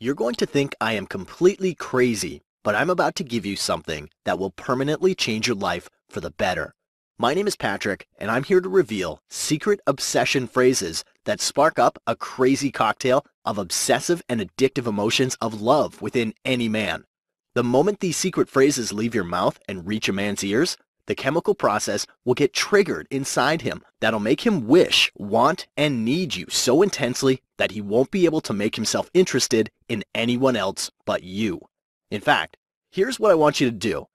You're going to think I am completely crazy, but I'm about to give you something that will permanently change your life for the better. My name is Patrick, and I'm here to reveal secret obsession phrases that spark up a crazy cocktail of obsessive and addictive emotions of love within any man. The moment these secret phrases leave your mouth and reach a man's ears, the chemical process will get triggered inside him that'll make him wish, want, and need you so intensely that he won't be able to make himself interested in anyone else but you. In fact, here's what I want you to do.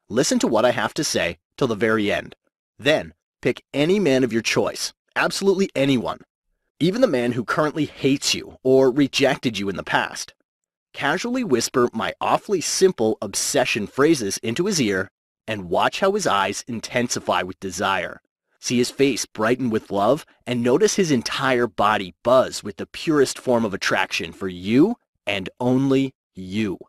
Listen to what I have to say till the very end. Then, pick any man of your choice, absolutely anyone, even the man who currently hates you or rejected you in the past. Casually whisper my awfully simple obsession phrases into his ear and watch how his eyes intensify with desire. See his face brighten with love and notice his entire body buzz with the purest form of attraction for you and only you.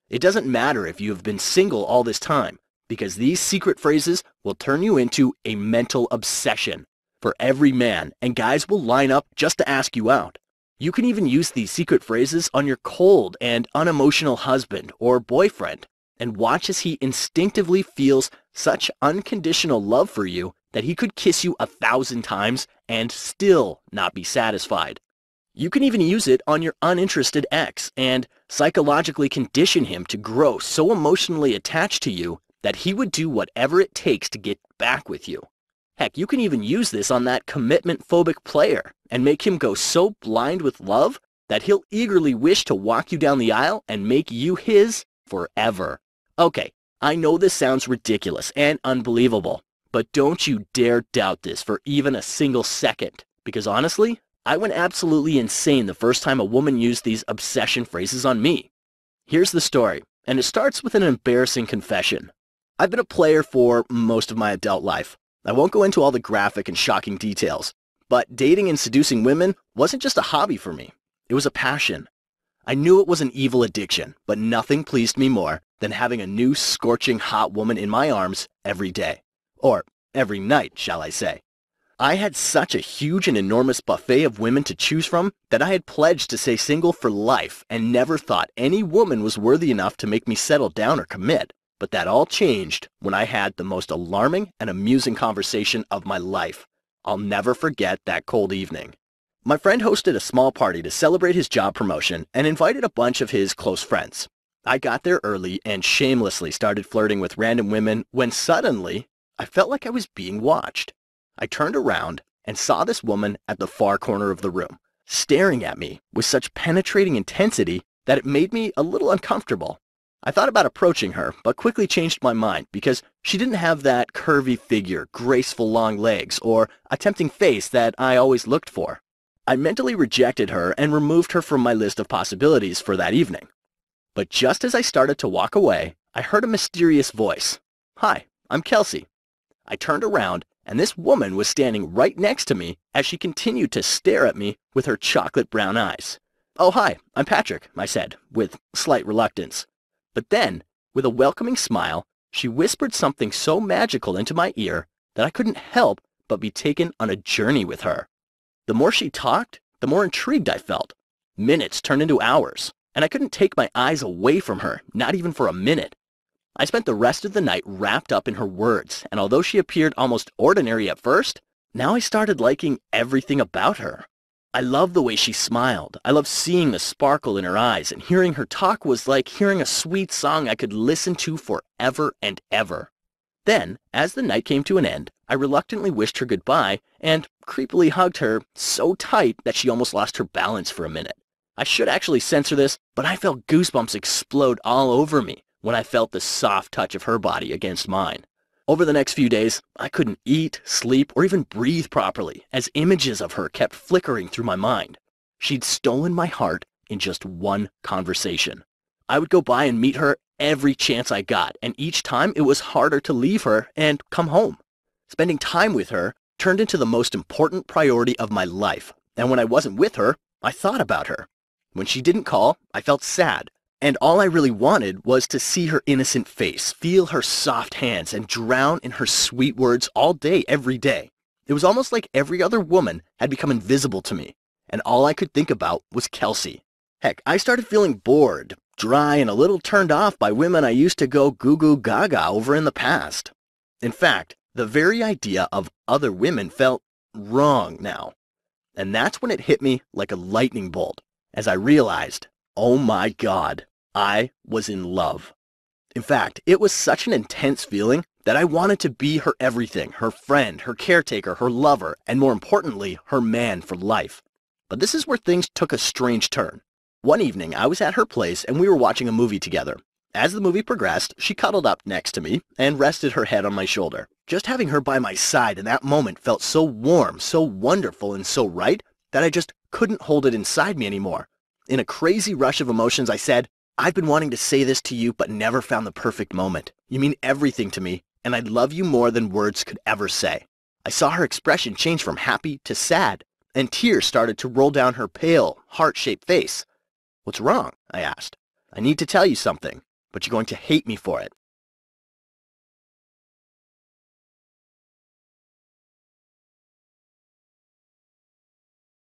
It doesn't matter if you have been single all this time, because these secret phrases will turn you into a mental obsession for every man, and guys will line up just to ask you out. You can even use these secret phrases on your cold and unemotional husband or boyfriend, and watch as he instinctively feels such unconditional love for you that he could kiss you 1,000 times and still not be satisfied. You can even use it on your uninterested ex and psychologically condition him to grow so emotionally attached to you that he would do whatever it takes to get back with you. Heck, you can even use this on that commitment-phobic player and make him go so blind with love that he'll eagerly wish to walk you down the aisle and make you his forever. Okay, I know this sounds ridiculous and unbelievable, but don't you dare doubt this for even a single second, because honestly, I went absolutely insane the first time a woman used these obsession phrases on me. Here's the story, and it starts with an embarrassing confession. I've been a player for most of my adult life. I won't go into all the graphic and shocking details, but dating and seducing women wasn't just a hobby for me. It was a passion. I knew it was an evil addiction, but nothing pleased me more than having a new scorching hot woman in my arms every day. Or every night, shall I say. I had such a huge and enormous buffet of women to choose from that I had pledged to stay single for life and never thought any woman was worthy enough to make me settle down or commit. But that all changed when I had the most alarming and amusing conversation of my life. I'll never forget that cold evening. My friend hosted a small party to celebrate his job promotion and invited a bunch of his close friends. I got there early and shamelessly started flirting with random women when suddenly I felt like I was being watched. I turned around and saw this woman at the far corner of the room, staring at me with such penetrating intensity that it made me a little uncomfortable. I thought about approaching her, but quickly changed my mind because she didn't have that curvy figure, graceful long legs, or a tempting face that I always looked for. I mentally rejected her and removed her from my list of possibilities for that evening. But just as I started to walk away, I heard a mysterious voice. "Hi, I'm Kelsey." I turned around, and this woman was standing right next to me as she continued to stare at me with her chocolate brown eyes. "Oh, hi, I'm Patrick," I said, with slight reluctance. But then, with a welcoming smile, she whispered something so magical into my ear that I couldn't help but be taken on a journey with her. The more she talked, the more intrigued I felt. Minutes turned into hours, and I couldn't take my eyes away from her, not even for a minute. I spent the rest of the night wrapped up in her words, and although she appeared almost ordinary at first, now I started liking everything about her. I loved the way she smiled. I loved seeing the sparkle in her eyes, and hearing her talk was like hearing a sweet song I could listen to forever and ever. Then, as the night came to an end, I reluctantly wished her goodbye and creepily hugged her so tight that she almost lost her balance for a minute. I should actually censor this, but I felt goosebumps explode all over me when I felt the soft touch of her body against mine. Over the next few days, I couldn't eat, sleep, or even breathe properly as images of her kept flickering through my mind. She'd stolen my heart in just one conversation. I would go by and meet her every chance I got, and each time it was harder to leave her and come home. Spending time with her turned into the most important priority of my life, and when I wasn't with her, I thought about her. When she didn't call, I felt sad. And all I really wanted was to see her innocent face, feel her soft hands, and drown in her sweet words all day, every day. It was almost like every other woman had become invisible to me, and all I could think about was Kelsey. Heck, I started feeling bored, dry, and a little turned off by women I used to go goo goo gaga over in the past. In fact, the very idea of other women felt wrong now. And that's when it hit me like a lightning bolt, as I realized, oh my God, I was in love. In fact, it was such an intense feeling that I wanted to be her everything, her friend, her caretaker, her lover, and more importantly, her man for life. But this is where things took a strange turn. One evening, I was at her place and we were watching a movie together. As the movie progressed, she cuddled up next to me and rested her head on my shoulder. Just having her by my side in that moment felt so warm, so wonderful, and so right that I just couldn't hold it inside me anymore. In a crazy rush of emotions, I said, "I've been wanting to say this to you, but never found the perfect moment. You mean everything to me, and I love you more than words could ever say." I saw her expression change from happy to sad, and tears started to roll down her pale, heart-shaped face. "What's wrong?" I asked. "I need to tell you something, but you're going to hate me for it."